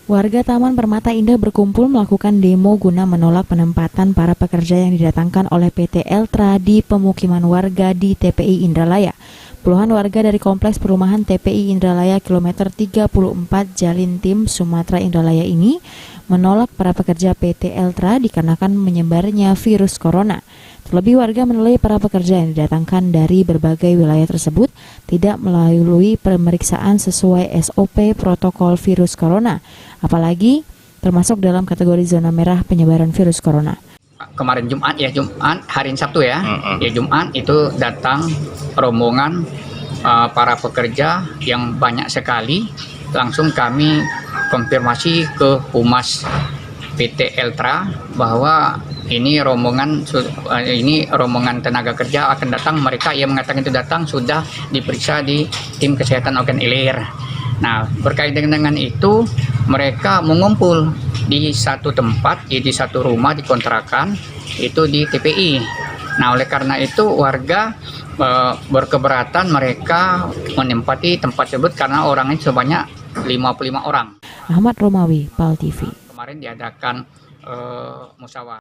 Warga Taman Permata Indah berkumpul melakukan demo guna menolak penempatan para pekerja yang didatangkan oleh PT Eltra di pemukiman warga di TPI Indralaya. Puluhan warga dari kompleks perumahan TPI Indralaya kilometer 34 Jalintim, Sumatera Indralaya ini menolak para pekerja PT Eltra dikarenakan menyebarnya virus corona. Terlebih warga menilai para pekerja yang didatangkan dari berbagai wilayah tersebut tidak melalui pemeriksaan sesuai SOP protokol virus corona, apalagi termasuk dalam kategori zona merah penyebaran virus corona. Kemarin Jumat hari Sabtu ya Jumat itu datang rombongan para pekerja yang banyak sekali. Langsung kami konfirmasi ke Humas PT Eltra bahwa ini rombongan tenaga kerja akan datang. Mereka yang mengatakan itu datang sudah diperiksa di tim kesehatan organ ilir. Nah, berkaitan dengan itu mereka mengumpul di satu tempat, di satu rumah dikontrakan itu di TPI. Nah, oleh karena itu warga berkeberatan mereka menempati tempat tersebut karena orangnya sebanyak 55 orang. Ahmad Romawi, PAL TV. Kemarin diadakan musyawarah.